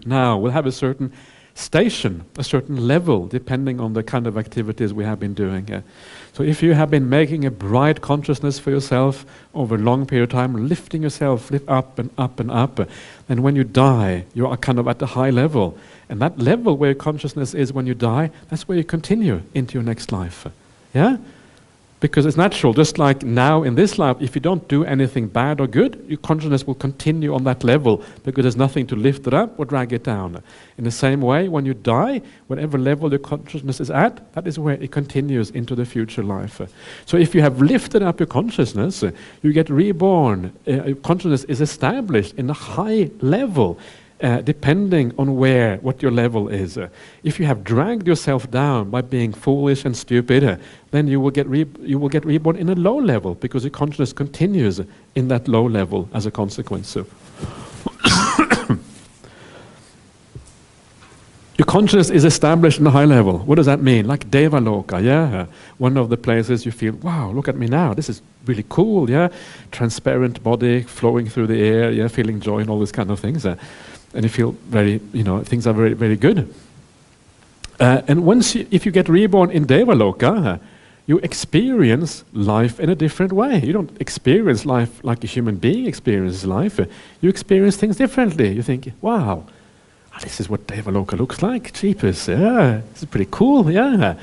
now will have a certain station, a certain level, depending on the kind of activities we have been doing. So if you have been making a bright consciousness for yourself over a long period of time, lifting yourself up and up and up, then when you die, you are kind of at the high level. And that level where your consciousness is when you die, that's where you continue into your next life. Yeah? Because it's natural, just like now in this life, if you don't do anything bad or good, your consciousness will continue on that level because there's nothing to lift it up or drag it down. In the same way, when you die, whatever level your consciousness is at, that is where it continues into the future life. So if you have lifted up your consciousness, you get reborn. Your consciousness is established in a high level, depending on what your level is. If you have dragged yourself down by being foolish and stupid, then you will get reborn in a low level because your consciousness continues in that low level as a consequence. Your consciousness is established in a high level. What does that mean? Like Devaloka, yeah? One of the places you feel, wow, look at me now, this is really cool, yeah? Transparent body flowing through the air, yeah? Feeling joy and all these kind of things. And you feel very, things are very, very good. And if you get reborn in Devaloka, you experience life in a different way. You don't experience life like a human being experiences life. You experience things differently. You think, wow, this is what Devaloka looks like. Jeepers, yeah, this is pretty cool, yeah.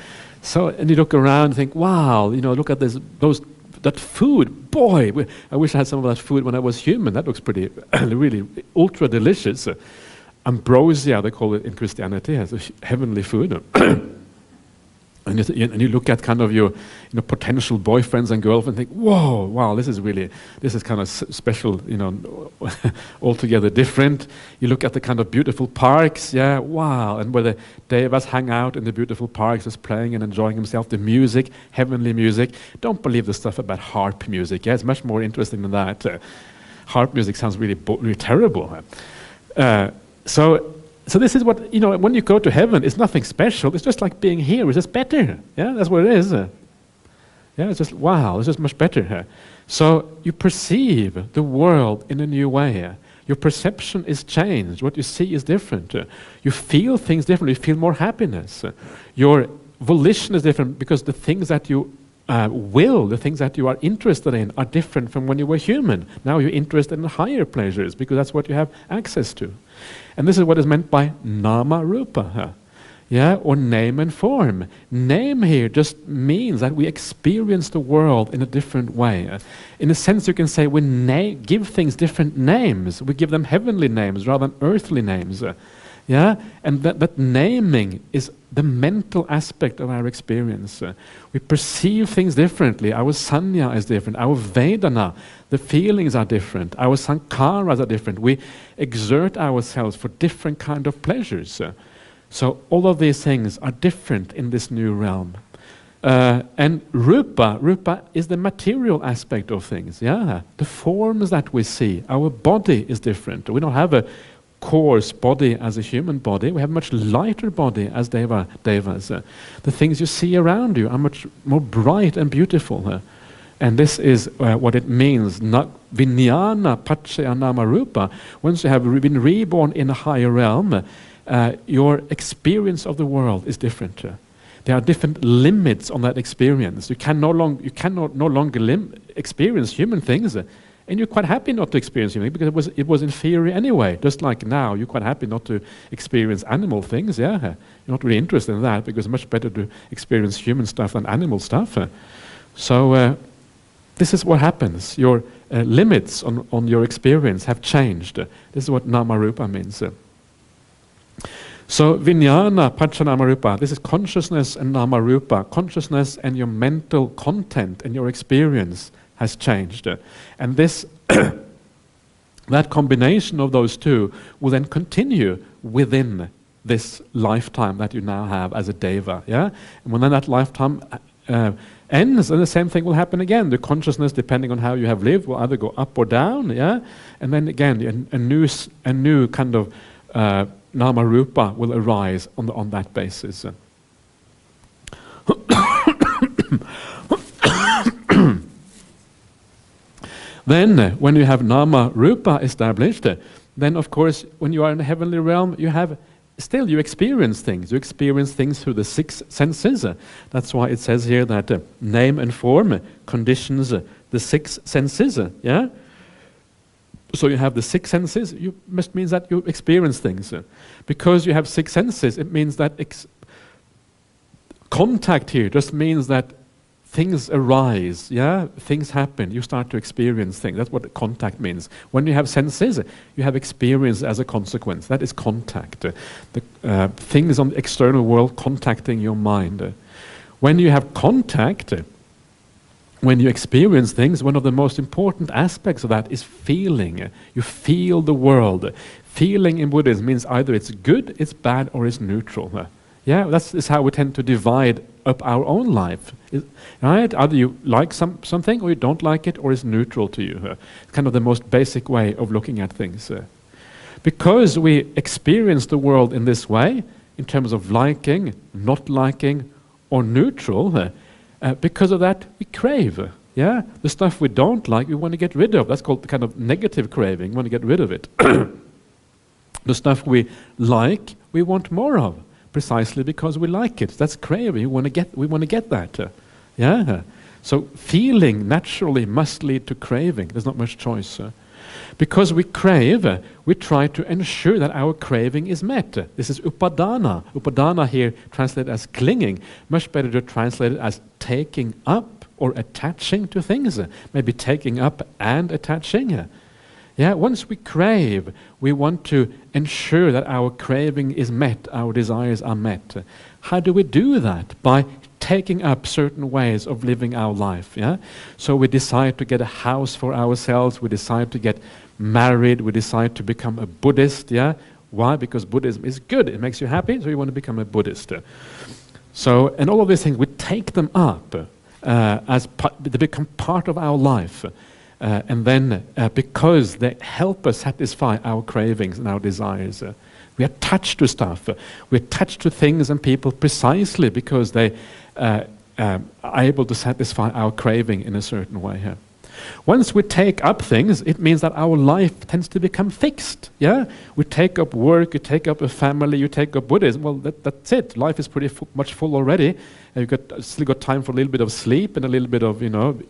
So, and you look around and think, wow, look at that food. Boy, I wish I had some of that food when I was human. That looks pretty, really ultra delicious. Ambrosia, they call it in Christianity, as a heavenly food. And you look at kind of your potential boyfriends and girlfriends and think, whoa, wow, this is kind of special, altogether different. You look at the kind of beautiful parks, yeah, wow, and where the devas hang out in the beautiful parks, just playing and enjoying himself, the music, heavenly music. Don't believe the stuff about harp music, yeah, it's much more interesting than that. Harp music sounds really terrible. So this is what, when you go to heaven, it's nothing special. It's just like being here. It's just better. Yeah, that's what it is. Yeah, it's just, wow, it's just much better. So you perceive the world in a new way. Your perception is changed. What you see is different. You feel things differently. You feel more happiness. Your volition is different because the things that you the things that you are interested in are different from when you were human. Now you're interested in higher pleasures because that's what you have access to. And this is what is meant by nama rupa, yeah, or name and form. Name here just means that we experience the world in a different way. In a sense, you can say we give things different names. We give them heavenly names rather than earthly names. Yeah, and that naming is the mental aspect of our experience. We perceive things differently. Our sanya is different. Our vedana, the feelings are different. Our sankharas are different. We exert ourselves for different kind of pleasures. So all of these things are different in this new realm. And rupa is the material aspect of things. Yeah, the forms that we see. Our body is different. We don't have a coarse body as a human body. We have a much lighter body as devas. The things you see around you are much more bright and beautiful. And this is what it means, vijnana paccaya nama rupa. Once you have been reborn in a higher realm, your experience of the world is different. There are different limits on that experience. You can no longer experience human things. And you're quite happy not to experience anything because it was inferior anyway. Just like now, you're quite happy not to experience animal things. Yeah, you're not really interested in that because it's much better to experience human stuff than animal stuff. So this is what happens. Your limits on your experience have changed. This is what nama rupa means. So vijnana paccaya nama rupa. This is consciousness and nama rupa. Consciousness and your mental content and your experience has changed. And this that combination of those two will then continue within this lifetime that you now have as a deva. Yeah? And when then that lifetime ends, and the same thing will happen again. The consciousness, depending on how you have lived, will either go up or down. Yeah? And then again, a new kind of nama rupa will arise on that basis. Then, when you have nama rupa established, then of course, when you are in the heavenly realm, you experience things. You experience things through the six senses. That's why it says here that name and form conditions the six senses. Yeah. So you have the six senses. You must means that you experience things. Because you have six senses, it means that contact here just means that things arise, yeah? Things happen, you start to experience things. That's what contact means. When you have senses, you have experience as a consequence. That is contact. The things on the external world contacting your mind. When you have contact, when you experience things, one of the most important aspects of that is feeling. You feel the world. Feeling in Buddhism means either it's good, it's bad, or it's neutral. Yeah, that's how we tend to divide up our own life. Right? Either you like something or you don't like it, or it's neutral to you. It's kind of the most basic way of looking at things. Because we experience the world in this way, in terms of liking, not liking, or neutral. Because of that, we crave. Yeah, the stuff we don't like, we want to get rid of. That's called the kind of negative craving. We want to get rid of it. The stuff we like, we want more of, precisely because we like it. That's craving. We want to get that. Yeah. So feeling naturally must lead to craving. There's not much choice. Because we crave, we try to ensure that our craving is met. This is upadana. Upadana here translated as clinging. Much better to translate it as taking up or attaching to things. Maybe taking up and attaching. Yeah, once we crave, we want to ensure that our craving is met, our desires are met. How do we do that? By taking up certain ways of living our life. Yeah? So we decide to get a house for ourselves, we decide to get married, we decide to become a Buddhist. Yeah? Why? Because Buddhism is good, it makes you happy, so you want to become a Buddhist. So, and all of these things, we take them up they become part of our life. And then because they help us satisfy our cravings and our desires, we are attached to stuff. We're attached to things and people precisely because they are able to satisfy our craving in a certain way. Once we take up things, it means that our life tends to become fixed. Yeah, we take up work, you take up a family, you take up Buddhism. Well, that's it. Life is pretty much full already. You've still got time for a little bit of sleep and a little bit of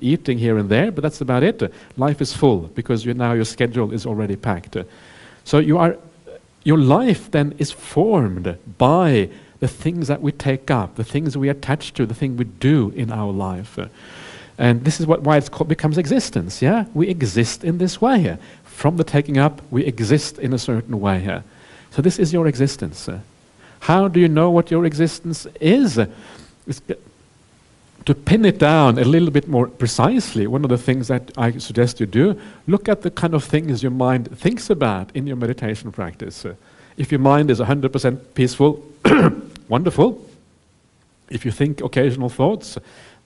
eating here and there, but that's about it. Life is full because now your schedule is already packed. So your life then is formed by the things that we take up, the things we attach to, the thing we do in our life. And this is why it becomes existence. Yeah, we exist in this way. From the taking up, we exist in a certain way. So this is your existence. How do you know what your existence is? To pin it down a little bit more precisely, one of the things that I suggest you do, look at the kind of things your mind thinks about in your meditation practice. If your mind is 100% peaceful, wonderful. If you think occasional thoughts,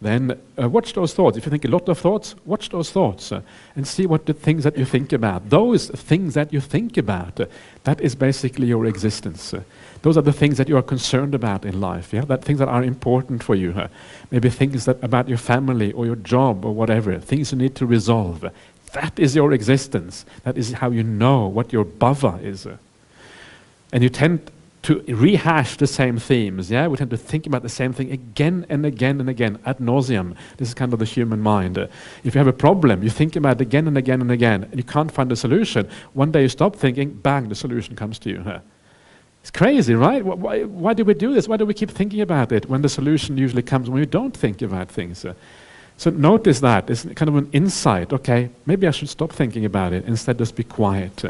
then watch those thoughts. If you think a lot of thoughts, watch those thoughts and see what the things that you think about. Those things that you think about, that is basically your existence. Those are the things that you are concerned about in life. Yeah, that things that are important for you. Maybe things about your family or your job or whatever. Things you need to resolve. That is your existence. That is how you know what your bhava is. And you tend to rehash the same themes. Yeah, we tend to think about the same thing again and again and again, ad nauseum. This is kind of the human mind. If you have a problem, you think about it again and again and again, and you can't find a solution. One day you stop thinking, bang, the solution comes to you. It's crazy, right? Why do we do this? Why do we keep thinking about it when the solution usually comes when we don't think about things? So notice that. It's kind of an insight. Okay, maybe I should stop thinking about it, instead just be quiet.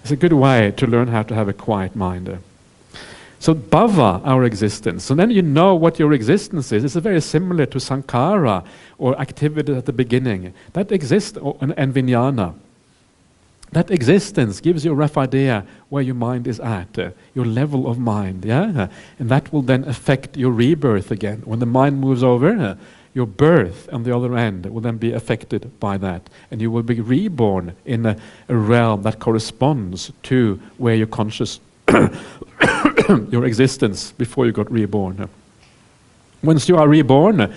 It's a good way to learn how to have a quiet mind. So bhava, our existence. So then you know what your existence is. It's very similar to sankhara, or activity at the beginning. That exists, and vijnana. That existence gives you a rough idea where your mind is at, your level of mind. Yeah, and that will then affect your rebirth again. When the mind moves over, your birth on the other end will then be affected by that. And you will be reborn in a realm that corresponds to where your conscious your existence before you got reborn. Once you are reborn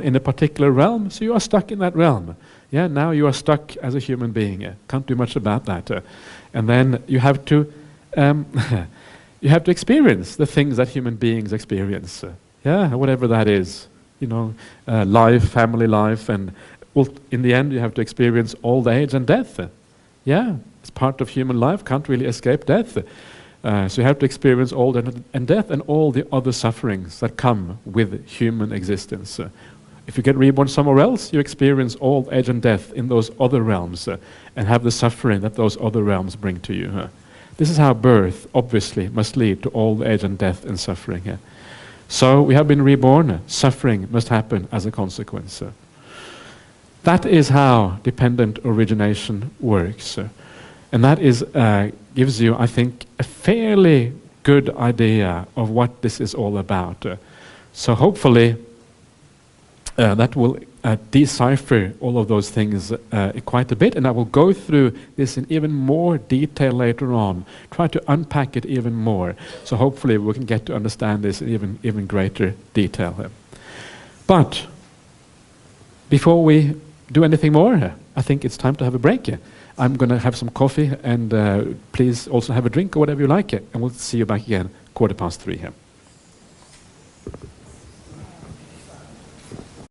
in a particular realm, so you are stuck in that realm. Yeah, now you are stuck as a human being. Can't do much about that. And then you have to experience the things that human beings experience. Yeah, whatever that is. Life, family life, and in the end you have to experience old age and death. Yeah, it's part of human life, can't really escape death. So you have to experience old and death and all the other sufferings that come with human existence. If you get reborn somewhere else, you experience old age and death in those other realms and have the suffering that those other realms bring to you. This is how birth, obviously, must lead to old age and death and suffering. So we have been reborn, suffering must happen as a consequence. That is how dependent origination works. And that gives you, I think, a fairly good idea of what this is all about. So hopefully that will decipher all of those things quite a bit, and I will go through this in even more detail later on, try to unpack it even more, so hopefully we can get to understand this in even greater detail. But before we do anything more, I think it's time to have a break. I'm going to have some coffee, and please also have a drink or whatever you like, and we'll see you back again 3:15 here.